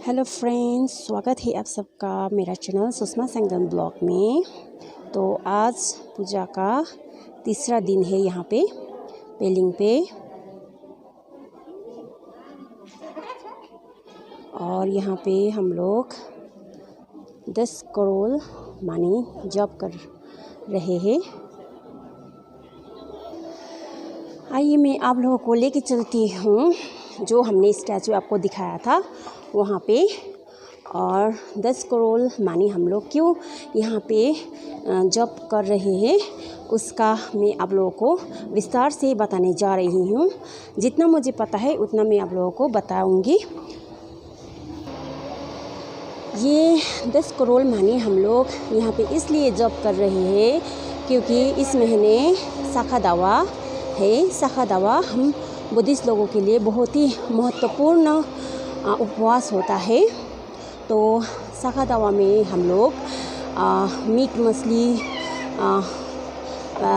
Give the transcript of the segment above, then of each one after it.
Hello friends, स्वागत है आप सबका मेरा चैनल सुषमा संगम ब्लॉग में। तो आज पूजा का तीसरा दिन है यहाँ पे पेलिंग पे, और यहाँ पे हम लोग 10 करोड़ मनी जप कर रहे हैं। आइए मैं आप लोगों को लेके चलती हूँ जो हमने स्टैचू आपको दिखाया था वहाँ पे, और 10 करोड़ मानी हम लोग क्यों यहाँ पे जप कर रहे हैं उसका मैं आप लोगों को विस्तार से बताने जा रही हूँ। जितना मुझे पता है उतना मैं आप लोगों को बताऊँगी। ये 10 करोड़ मानी हम लोग यहाँ पे इसलिए जप कर रहे हैं क्योंकि इस महीने साखा दावा है। साखा दावा हम बुद्धिस्ट लोगों के लिए बहुत ही महत्वपूर्ण उपवास होता है। तो साखा दावा में हम लोग मीट मछली,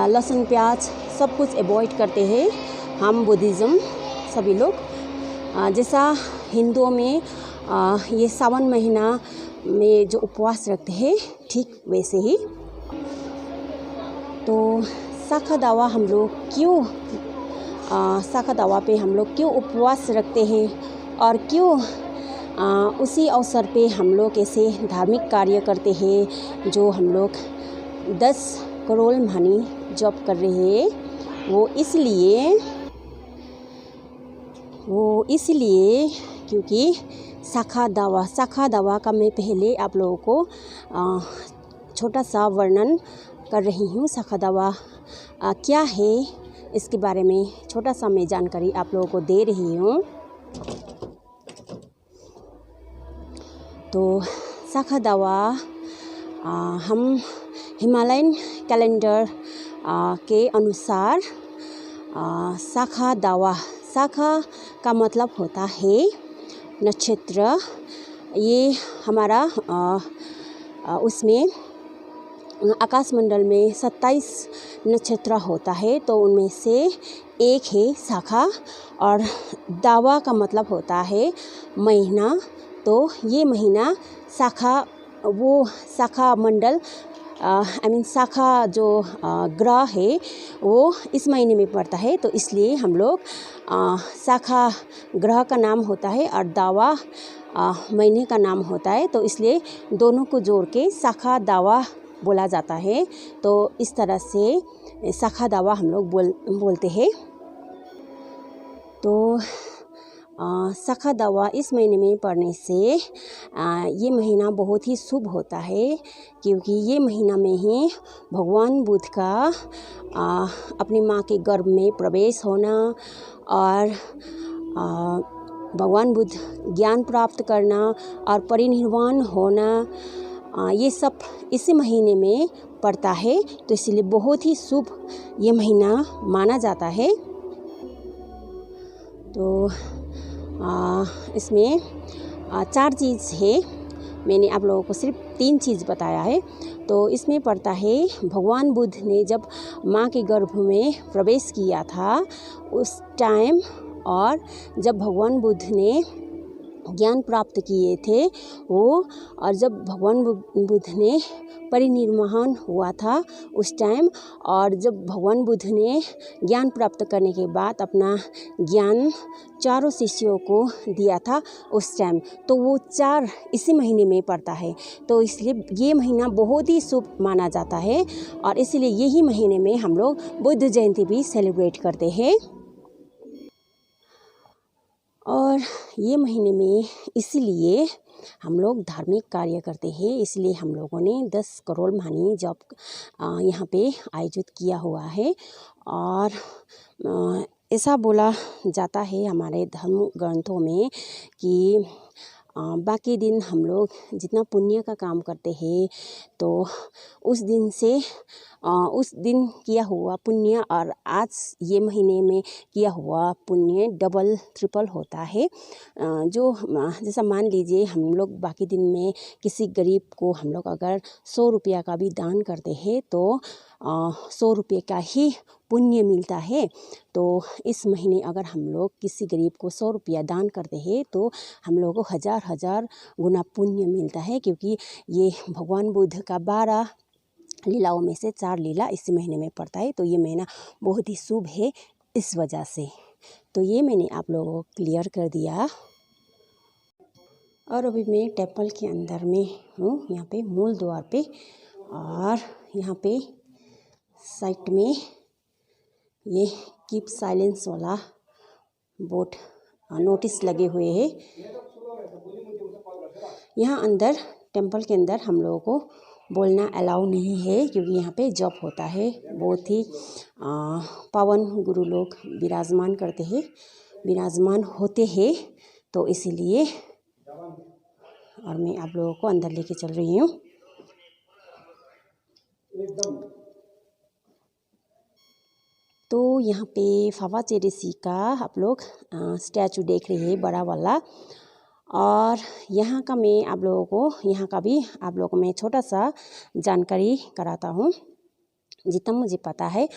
लहसुन प्याज सब कुछ अवॉइड करते हैं हम बुद्धिज़्म सभी लोग। जैसा हिंदुओं में ये सावन महीना में जो उपवास रखते हैं ठीक वैसे ही। तो साखा दावा हम लोग क्यों साखा दावा पे हम लोग क्यों उपवास रखते हैं और क्यों उसी अवसर पे हम लोग ऐसे धार्मिक कार्य करते हैं जो हम लोग 10 करोड़ मनी जप कर रहे हैं, वो इसलिए क्योंकि साखा दावा का मैं पहले आप लोगों को छोटा सा वर्णन कर रही हूँ। साखा दावा क्या है इसके बारे में छोटा सा मैं जानकारी आप लोगों को दे रही हूँ। तो साखा दावा हम हिमालयन कैलेंडर के अनुसार साखा का मतलब होता है नक्षत्र। ये हमारा उसमें आकाशमंडल में 27 नक्षत्र होता है, तो उनमें से एक है साखा। और दावा का मतलब होता है महीना। तो ये महीना साखा मंडल साखा जो ग्रह है वो इस महीने में पड़ता है, तो इसलिए हम लोग साखा ग्रह का नाम होता है और दावा महीने का नाम होता है, तो इसलिए दोनों को जोड़ के साखा दावा बोला जाता है। तो इस तरह से साखा दावा हम लोग बोलते हैं। तो साखा दावा इस महीने में पढ़ने से ये महीना बहुत ही शुभ होता है, क्योंकि ये महीना में ही भगवान बुद्ध का अपनी माँ के गर्भ में प्रवेश होना और भगवान बुद्ध ज्ञान प्राप्त करना और परिनिर्वाण होना, ये सब इसी महीने में पड़ता है। तो इसलिए बहुत ही शुभ ये महीना माना जाता है। तो इसमें 4 चीज़ है, मैंने आप लोगों को सिर्फ 3 चीज़ बताया है। तो इसमें पड़ता है भगवान बुद्ध ने जब माँ के गर्भ में प्रवेश किया था उस टाइम, और जब भगवान बुद्ध ने ज्ञान प्राप्त किए थे वो, और जब भगवान बुद्ध ने परिनिर्वाण हुआ था उस टाइम, और जब भगवान बुद्ध ने ज्ञान प्राप्त करने के बाद अपना ज्ञान 4 शिष्यों को दिया था उस टाइम, तो वो 4 इसी महीने में पड़ता है। तो इसलिए ये महीना बहुत ही शुभ माना जाता है, और इसीलिए यही महीने में हम लोग बुद्ध जयंती भी सेलिब्रेट करते हैं। और ये महीने में इसलिए हम लोग धार्मिक कार्य करते हैं, इसलिए हम लोगों ने 10 करोड़ मनी जप यहाँ पे आयोजित किया हुआ है। और ऐसा बोला जाता है हमारे धर्म ग्रंथों में कि बाकी दिन हम लोग जितना पुण्य का काम करते हैं तो उस दिन से उस दिन किया हुआ पुण्य और आज ये महीने में किया हुआ पुण्य डबल ट्रिपल होता है। जैसा मान लीजिए हम लोग बाकी दिन में किसी गरीब को हम लोग अगर 100 रुपया का भी दान करते हैं तो 100 रुपये का ही पुण्य मिलता है। तो इस महीने अगर हम लोग किसी गरीब को 100 रुपया दान करते हैं तो हम लोगों को हज़ार हज़ार गुना पुण्य मिलता है, क्योंकि ये भगवान बुद्ध का 12 लीलाओं में से 4 लीला इसी महीने में पड़ता है। तो ये महीना बहुत ही शुभ है इस वजह से। तो ये मैंने आप लोगों को क्लियर कर दिया। और अभी मैं टेम्पल के अंदर में हूँ, यहाँ पे मूल द्वार पे, और यहाँ पे साइड में ये कीप साइलेंस वाला बोर्ड नोटिस लगे हुए हैं। यहाँ अंदर टेम्पल के अंदर हम लोगों को बोलना अलाउ नहीं है, क्योंकि यहाँ पे जप होता है। बहुत ही पावन गुरु लोग विराजमान करते हैं, विराजमान होते हैं, तो इसीलिए। और मैं आप लोगों को अंदर लेके चल रही हूँ। तो यहाँ पे फावा चेरेसी का आप लोग स्टैचू देख रहे हैं, बड़ा वाला। और यहाँ का मैं आप लोगों को, यहाँ का भी आप लोगों को मैं छोटा सा जानकारी कराता हूँ जितना मुझे पता है।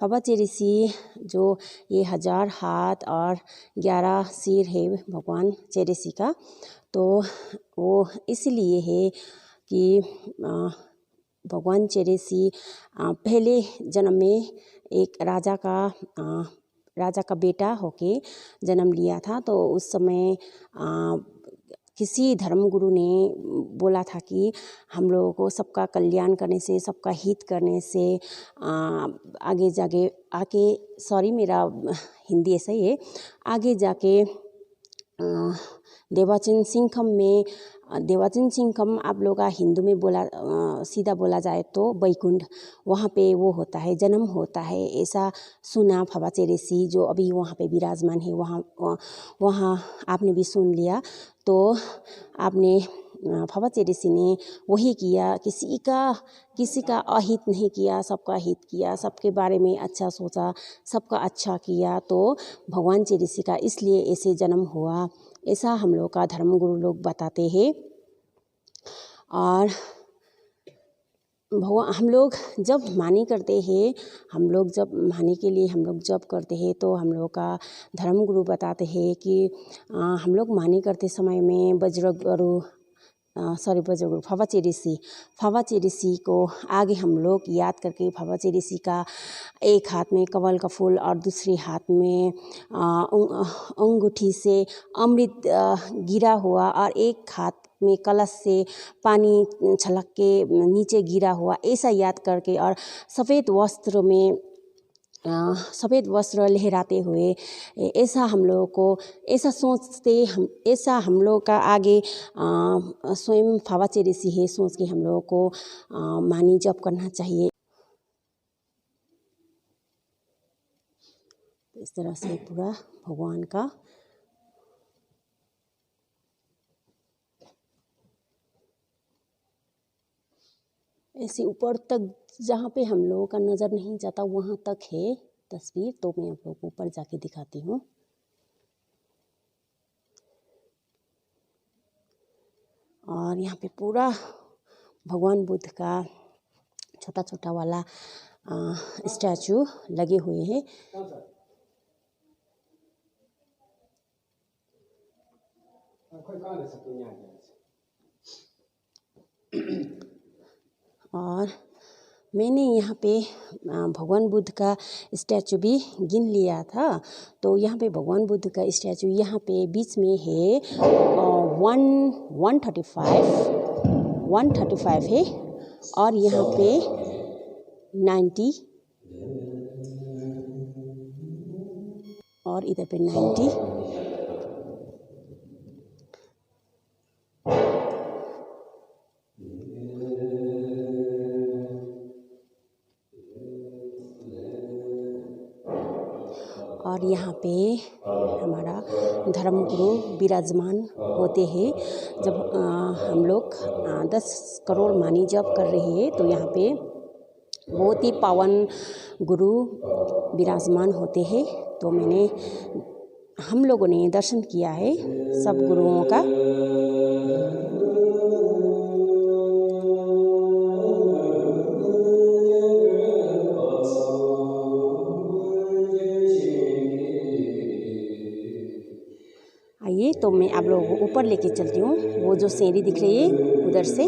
फावा चेरेसी जो ये 1000 हाथ और 11 सिर है भगवान चेरेसी का, तो वो इसलिए है कि भगवान चेरेसी पहले जन्म में एक राजा का बेटा होके जन्म लिया था। तो उस समय किसी धर्मगुरु ने बोला था कि हम लोगों को सबका कल्याण करने से, सबका हित करने से सॉरी मेरा हिंदी ऐसा ही है, आगे जाके देवाचिन सिंघम आप लोग का हिंदू में सीधा बोला जाए तो बैकुंठ, वहाँ पे वो होता है, जन्म होता है, ऐसा सुना। फावा चेरेसी जो अभी वहाँ पे विराजमान है, वहाँ आपने भी सुन लिया। तो आपने फावा चेरेसी ने वही किया, किसी का अहित नहीं किया, सबका हित किया, सबके बारे में अच्छा सोचा, सबका अच्छा किया। तो भगवान चेरेसी का इसलिए ऐसे जन्म हुआ, ऐसा हम लोग का धर्मगुरु लोग बताते हैं। और भगवान हम लोग जब मानी करते हैं, हम लोग जब मानी के लिए हम लोग जब करते हैं, तो हम लोग का धर्मगुरु बताते हैं कि हम लोग मानी करते समय में फावा चेरेसी को आगे हम लोग याद करके, फावा चेरेसी का एक हाथ में कमल का फूल और दूसरे हाथ में अंगूठी से अमृत गिरा हुआ, और एक हाथ में कलश से पानी छलक के नीचे गिरा हुआ, ऐसा याद करके, और सफ़ेद वस्त्र लहराते हुए, ऐसा हम लोगों को ऐसा ऐसा हम लोग का आगे स्वयं फावा चेरेसी है सोच के हम लोगों को मानी जप करना चाहिए। इस तरह से पूरा भगवान का ऐसे ऊपर तक, जहाँ पे हम लोगों का नज़र नहीं जाता वहाँ तक है तस्वीर। तो मैं आप लोगों को ऊपर जाके दिखाती हूँ। और यहाँ पे पूरा भगवान बुद्ध का छोटा छोटा वाला स्टैचू लगे हुए हैं। और मैंने यहाँ पे भगवान बुद्ध का स्टैचू भी गिन लिया था। तो यहाँ पे भगवान बुद्ध का स्टैचू यहाँ पे बीच में है 135 है, और यहाँ पे 90, और इधर पे 90। और यहाँ पे हमारा धर्मगुरु विराजमान होते हैं। जब हम लोग 10 करोड़ मानी जप कर रहे हैं, तो यहाँ पे बहुत ही पावन गुरु विराजमान होते हैं। तो हम लोगों ने दर्शन किया है सब गुरुओं का। आइए तो मैं आप लोगों को ऊपर लेके चलती हूँ। वो जो सीढ़ी दिख रही है उधर से।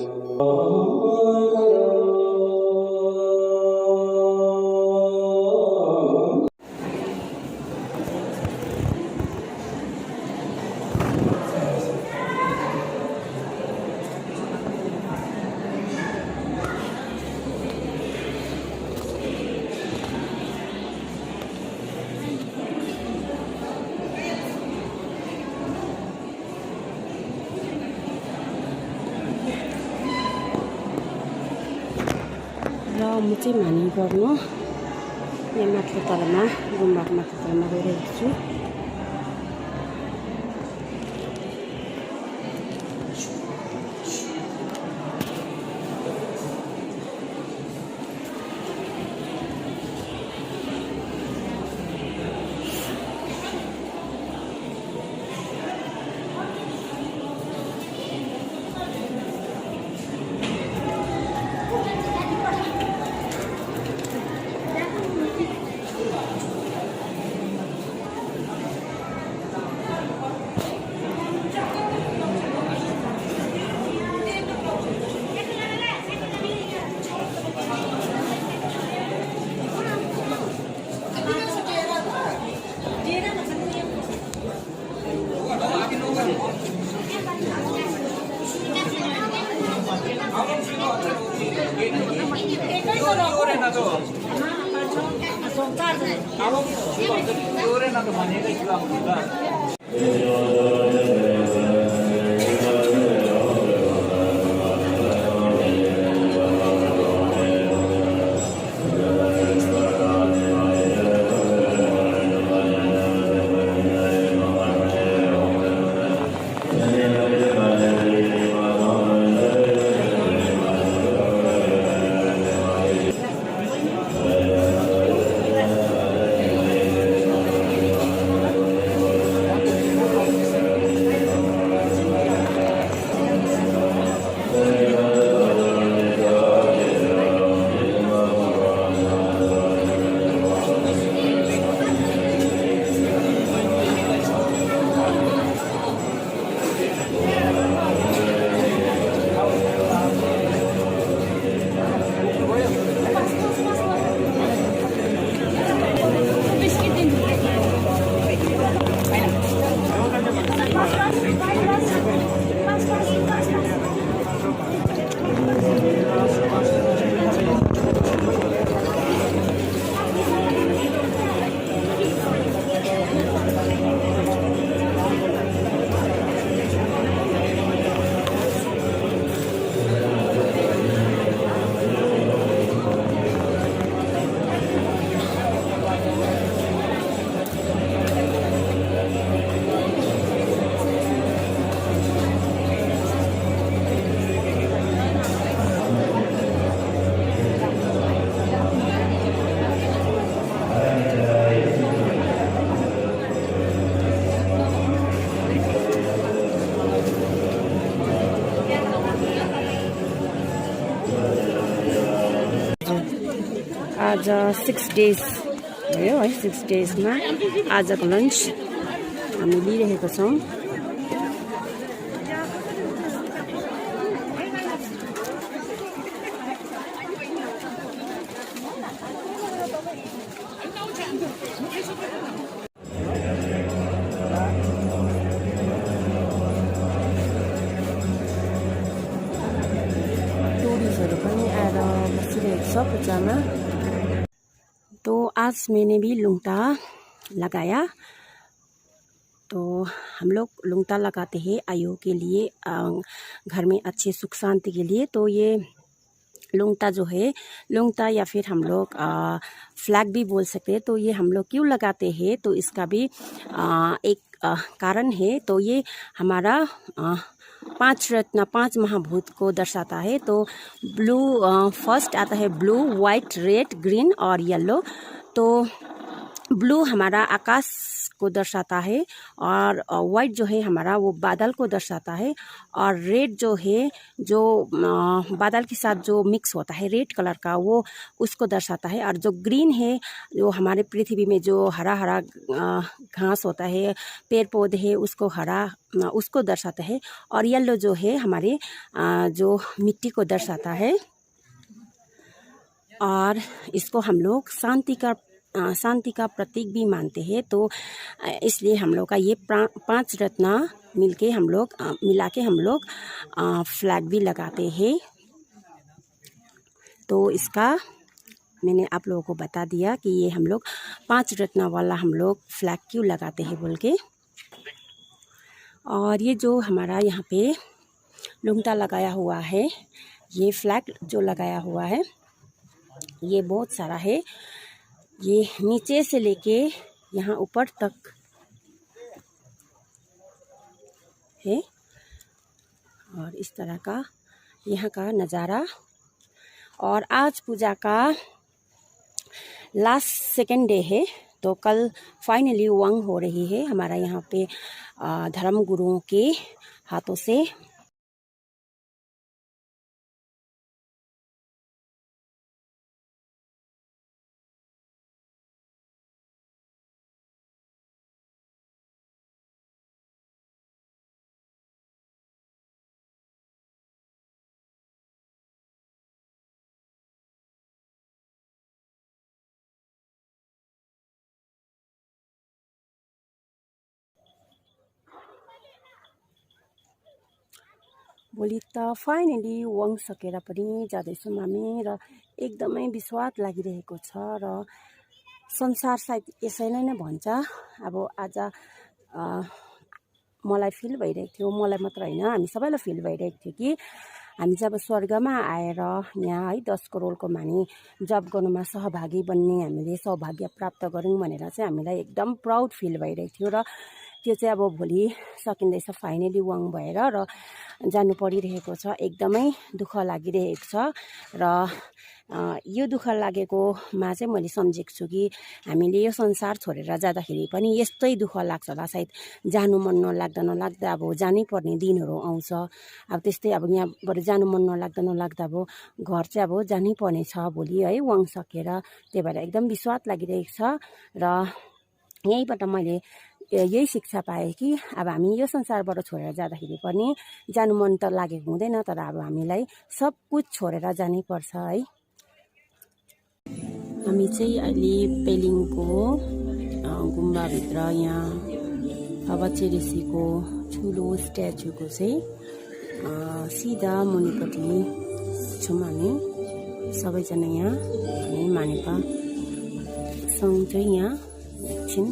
र म चाहिँ माने गर्नु यहाँ माथि तलमा गुम्बाको माथि तलमा गइरहेको छु। आज 6 डेज भयो है। 6 डेजमा आजको लन्च हामी लिइरहेको छौँ। टुरिस्टहरू पनि आएर बसिरहेको छ पूजामा। तो आज मैंने भी लुंगटा लगाया। तो हम लोग लुंगटा लगाते हैं आयु के लिए, घर में अच्छे सुख शांति के लिए। तो ये लुंगटा जो है, लुंगटा या फिर हम लोग फ्लैग भी बोल सकते हैं। तो ये हम लोग क्यों लगाते हैं, तो इसका भी एक कारण है। तो ये हमारा पांच रत्न, पांच महाभूत को दर्शाता है। तो ब्लू फर्स्ट आता है ब्लू, वाइट, रेड, ग्रीन और येलो। तो ब्लू हमारा आकाश को दर्शाता है और वाइट जो है हमारा वो बादल को दर्शाता है और रेड जो है जो बादल के साथ जो मिक्स होता है रेड कलर का वो उसको दर्शाता है। और जो ग्रीन है जो हमारे पृथ्वी में जो हरा हरा घास होता है, पेड़ पौधे है, उसको हरा उसको दर्शाता है। और येलो जो है हमारे जो मिट्टी को दर्शाता है और इसको हम लोग शांति का प्रतीक भी मानते हैं। तो इसलिए हम लोग का ये पांच रत्न मिला के हम लोग फ्लैग भी लगाते हैं। तो इसका मैंने आप लोगों को बता दिया कि ये हम लोग पांच रत्न वाला हम लोग फ्लैग क्यों लगाते हैं बोल के। और ये जो हमारा यहाँ पे लुंगटा लगाया हुआ है, ये फ्लैग जो लगाया हुआ है ये बहुत सारा है। ये नीचे से लेके यहाँ ऊपर तक है और इस तरह का यहाँ का नज़ारा। और आज पूजा का लास्ट सेकेंड डे है। तो कल फाइनली वंग हो रही है हमारा यहाँ पे धर्म गुरुओं के हाथों से। भोलि त फाइनली वङ सकेर पनि जाँदैछौँ हामी र एकदमै विश्वास लागिरहेको छ र संसार सायद यसैलाई नै भन्छ। अब आज मलाई फिल भइरहेको थियो, मलाई मात्र होइन हामी सबैलाई फिल भइरहेको थियो कि हामी जब स्वर्गमा आएर यहाँ है 10 करोडको मानि जब गर्नुमा सहभागी बन्ने हामीले सौभाग्य प्राप्त गऱ्यौँ भनेर चाहिँ हामीलाई एकदम प्राउड फिल भइरहेको थियो। र त्यो चाहिँ अब भोलि सकिँदैछ फाइनली वङ भएर र जानु परिरहेको छ। एकदमै दुःख लागिरहेको छ र यो दुःख लागेकोमा चाहिँ मैले सम्झेको छु कि हामीले यो संसार छोडेर जाँदाखेरि पनि यस्तै दुःख लाग्छ होला सायद। जानु मन नलाग्दा अब जानै पर्ने दिनहरू आउँछ। अब त्यस्तै अब यहाँबाट जानु मन नलाग्दा अब घर चाहिँ अब जानै पर्ने छ भोलि है वङ सकेर। त्यही भएर एकदम विश्वास लागिरहेको छ र यहीँबाट मैले यही शिक्षा पाएँ कि अब हामी यो संसारबाट छोडेर जाँदाखेरि पनि जानु मन त लागेको हुँदैन, तर अब हामीलाई सब कुछ छोडेर जानै पर्छ है। हामी चाहिँ अहिले पेलिङको गुम्बाभित्र यहाँ अवचे ऋषिको ठुलो स्ट्याचुको चाहिँ सिधा मुनिपट्टि छौँ हामी सबैजना। यहाँ हामी मानेपा सँग चाहिँ यहाँ एकछिन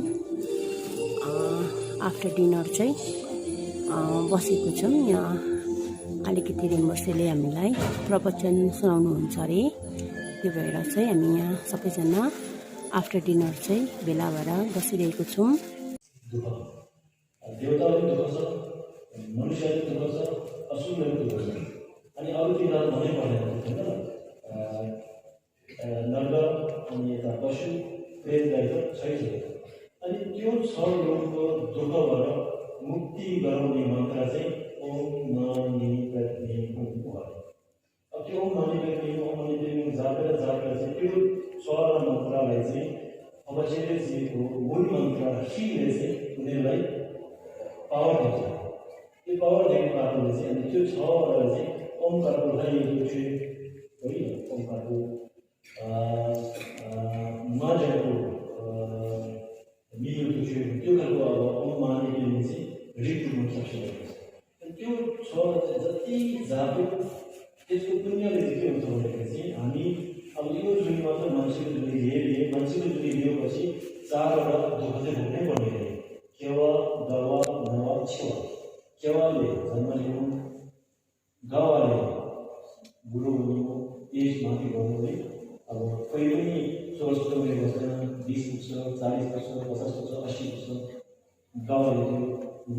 आफ्टर डिनर चाहिँ बसेको छौँ। यहाँ अलिकति रिम्बर्सेले हामीलाई प्रवचन सुनाउनुहुन्छ अरे, त्यो भएर चाहिँ हामी यहाँ सबैजना आफ्टर डिनर चाहिँ भेला भएर बसिरहेको छौँ। देवताहरू दुःख छ, मनुष्यहरू दुःख छ, असुरहरू दुःख छ। अनि अरू तिनीहरू भन्नै पर्दैन होइन। नर्ग अनि यता पशु प्रेतलाई त छैन। अनि त्यो छ लोकको दुःखबाट मुक्ति गराउने मन्त्र चाहिँ ओम नमः प्रत्यय हो। अब त्यो ओम नमः प्रत्यय जापेर चाहिँ त्यो स्वर मन्त्रलाई चाहिँ अवश्यको मूल मन्त्र शिवले चाहिँ उनीहरूलाई पावर दिन्छ। त्यो पावर दिएको कारणले चाहिँ अनि त्यो छवटा चाहिँ ओमकारको उठाइएको छु है। ओमकारको माजको मिलेको छु त्यो खालको अब ओम मानेले चाहिँ रिड गर्न सक्छ। त्यो छ जति जाप्यो त्यसको पुण्यले चाहिँ के हुन्छ भन्दाखेरि चाहिँ हामी अब यो जुन मात्र मान्छेको जुन लिए मान्छेको जुन लिएपछि 4वटा दुःख चाहिँ भोग्नै पर्ने। केवा गवा नवा छेवा। केवाले जन्म लिनु, गवाले बुढो हुनु, एज माथि गर्नु है। अब कोही पनि 16 वर्ष 20 वर्ष 40 वर्ष 50 वर्ष 80 वर्ष गवाले त्यो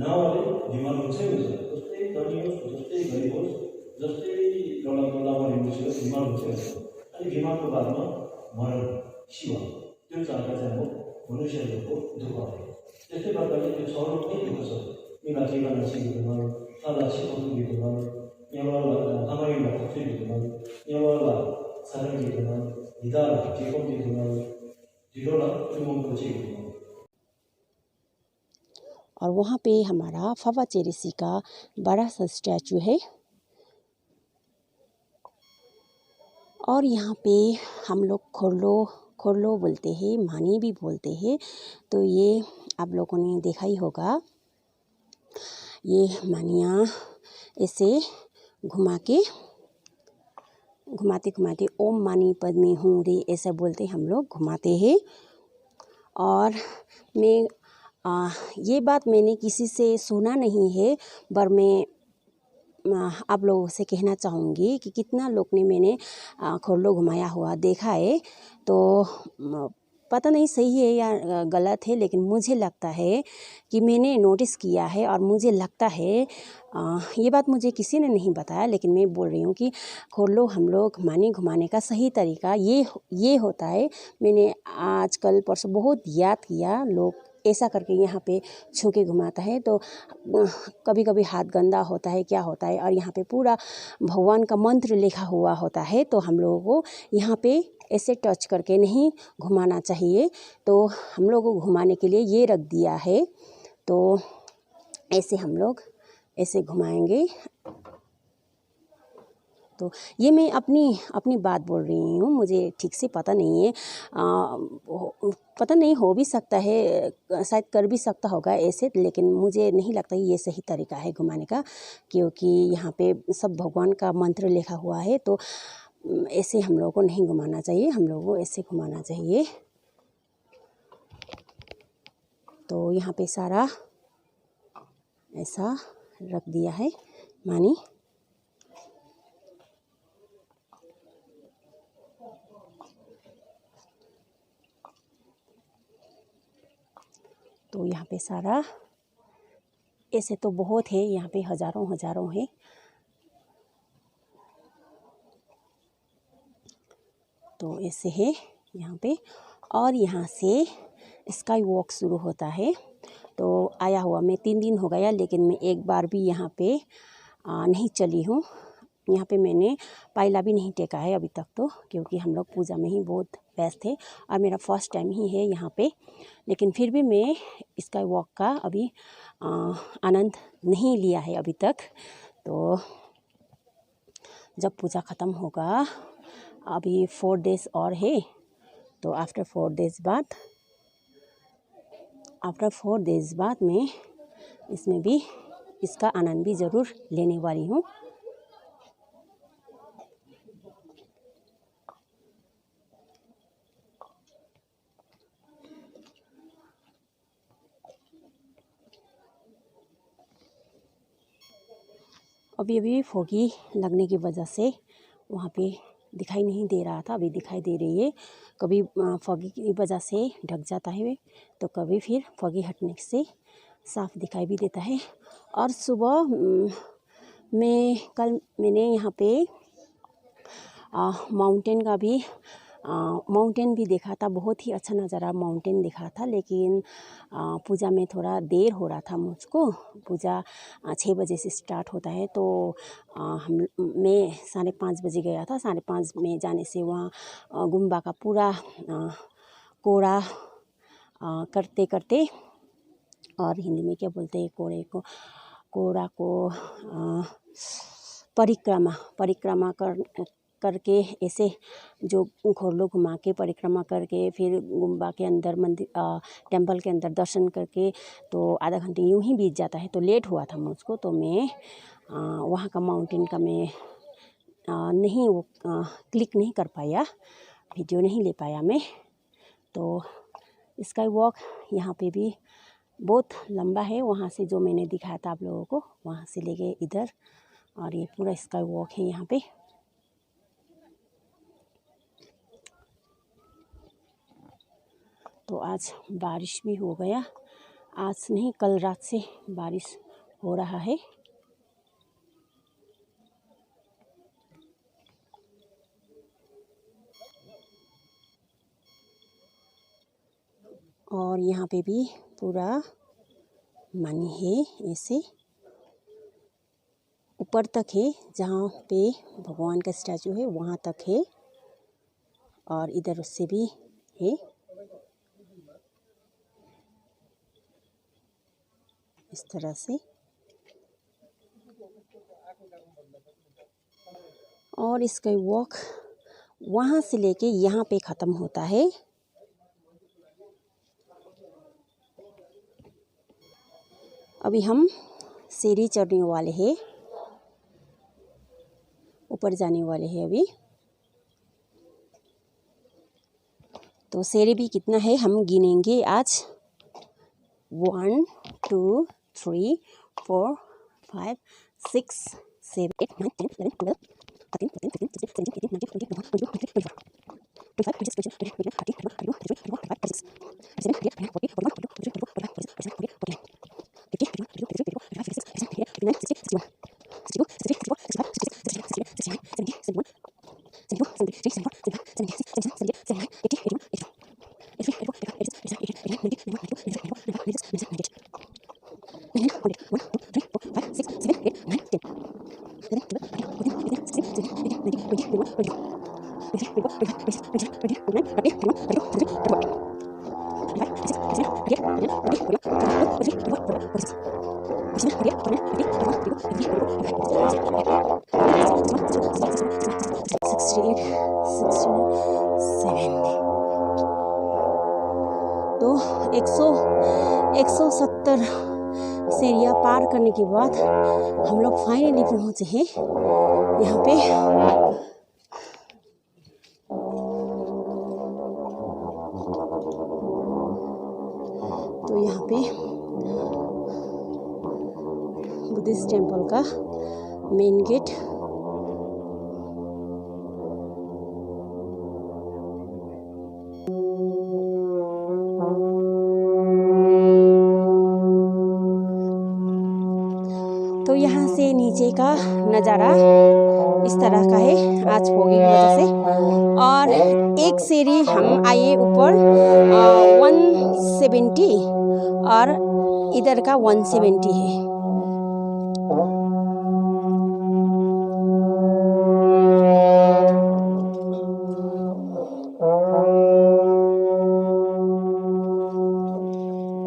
नवाले बिमार हुन्छै हुन्छ। जस्तै 10 धनी होस् जस्तै गरिब होस् जस्तै लामो हिँड्नु होस् बिमार हुन्छ अनि बिमारको बादमा मरण शिव त्यो चाहना चाहिँ अब मनुष्यहरूको दुःख हो। त्यस्तै प्रकारले त्यो स्वरूप नै दुःख छ। निगा जेगा नसिकेकोमा ताला सिकाउनुमा यहाँवाला आमाइला थप्सिकेकोमा यहाँवाला सारङ्गीकोमा हिदाला जेकोमा जिरोला चुमोको चेकोमा। और वहाँ पे हमारा फावा चेरेसी का बड़ा सा स्टैचू है। और यहाँ पे हम लोग खोरलो बोलते हैं, मानी भी बोलते हैं। तो ये आप लोगों ने देखा ही होगा, ये मानियाँ ऐसे घुमाते घुमाते ओम मानी पद्मी हूँ रे ऐसा बोलते हम लोग घुमाते हैं। और मैं ये बात मैंने किसी से सुना नहीं है, पर मैं आप लोगों से कहना चाहूँगी कि कितना लोग ने मैंने खोरलो घुमाया हुआ देखा है। तो पता नहीं सही है या गलत है, लेकिन मुझे लगता है कि मैंने नोटिस किया है और मुझे लगता है ये बात मुझे किसी ने नहीं बताया, लेकिन मैं बोल रही हूँ कि खोरलो हम लोग मानी घुमाने का सही तरीका ये होता है। मैंने आजकल परसों बहुत याद किया, लोग ऐसा करके यहाँ पे छू के घुमाता है। तो कभी कभी हाथ गंदा होता है, क्या होता है, और यहाँ पे पूरा भगवान का मंत्र लिखा हुआ होता है। तो हम लोगों को यहाँ पे ऐसे टच करके नहीं घुमाना चाहिए। तो हम लोगों को घुमाने के लिए ये रख दिया है। तो ऐसे हम लोग ऐसे घुमाएंगे। तो ये मैं अपनी बात बोल रही हूँ, मुझे ठीक से पता नहीं है। पता नहीं, हो भी सकता है, शायद कर भी सकता होगा ऐसे, लेकिन मुझे नहीं लगता ये सही तरीका है घुमाने का, क्योंकि यहाँ पे सब भगवान का मंत्र लिखा हुआ है। तो ऐसे हम लोगों को नहीं घुमाना चाहिए, हम लोगों को ऐसे घुमाना चाहिए। तो यहाँ पे सारा ऐसा रख दिया है मानी। तो यहाँ पे सारा ऐसे तो बहुत है, यहाँ पे हज़ारों है। तो ऐसे है यहाँ पे। और यहाँ से स्काई वॉक शुरू होता है। तो आया हुआ मैं 3 दिन हो गया, लेकिन मैं एक बार भी यहाँ पे नहीं चली हूँ। यहाँ पे मैंने पायला भी नहीं टेका है अभी तक, तो क्योंकि हम लोग पूजा में ही बहुत व्यस्त थे और मेरा फर्स्ट टाइम ही है यहाँ पे। लेकिन फिर भी मैं स्काई वॉक का अभी आनंद नहीं लिया है अभी तक। तो जब पूजा ख़त्म होगा, अभी 4 डेज़ और है, तो आफ्टर 4 डेज़ बाद मैं इसमें भी इसका आनंद भी ज़रूर लेने वाली हूँ। अभी फोगी लगने की वजह से वहाँ पे दिखाई नहीं दे रहा था, अभी दिखाई दे रही है। कभी फोगी की वजह से ढक जाता है, तो कभी फिर फोगी हटने से साफ दिखाई भी देता है। और सुबह मैंने यहाँ पे माउंटेन भी देखा था, बहुत ही अच्छा नज़ारा माउंटेन दिखा था। लेकिन पूजा में थोड़ा देर हो रहा था मुझको, पूजा 6 बजे से स्टार्ट होता है। तो मैं 5:30 बजे गया था। 5:30 में जाने से वहाँ गुम्बा का पूरा कोड़ा करते करते, और हिंदी में क्या बोलते हैं कोड़ा को परिक्रमा करके ऐसे जो खोरलो घुमा के परिक्रमा करके फिर गुम्बा के अंदर मंदिर टेंपल के अंदर दर्शन करके, तो आधा घंटे यूं ही बीत जाता है। तो लेट हुआ था मुझको, तो मैं वहाँ का माउंटेन का मैं नहीं वो क्लिक नहीं कर पाया, वीडियो नहीं ले पाया मैं। तो स्काई वॉक यहाँ पे भी बहुत लंबा है, वहाँ से जो मैंने दिखाया था आप लोगों को, वहाँ से लेके इधर, और ये पूरा स्काई वॉक है यहाँ पे। तो आज बारिश भी हो गया, आज नहीं कल रात से बारिश हो रहा है। और यहाँ पे भी पूरा मानी है, ऐसे ऊपर तक है, जहाँ पे भगवान का स्टैचू है वहाँ तक है, और इधर उससे भी है। इस तरह से, और इसका वॉक वहाँ से लेके यहाँ पे ख़त्म होता है। अभी हम सीढ़ी चढ़ने वाले हैं, ऊपर जाने वाले हैं अभी। तो सीढ़ी भी कितना है हम गिनेंगे आज। 1 2 3 4 5 6 7 8 9 10 11 12 13 14 15 16 17 18 19 20 21 22 23 तो 170 सीढ़ियाँ पार करने के बाद हम लोग फाइनली पहुँचे हैं यहाँ पे। तो यहाँ पे बुद्धिस्ट टेम्पल का मेन गेट। तो यहाँ से नीचे का नज़ारा इस तरह का है आज फोगी की वजह से। और एक सीढ़ी हम आए ऊपर 170 और इधर का 170 है।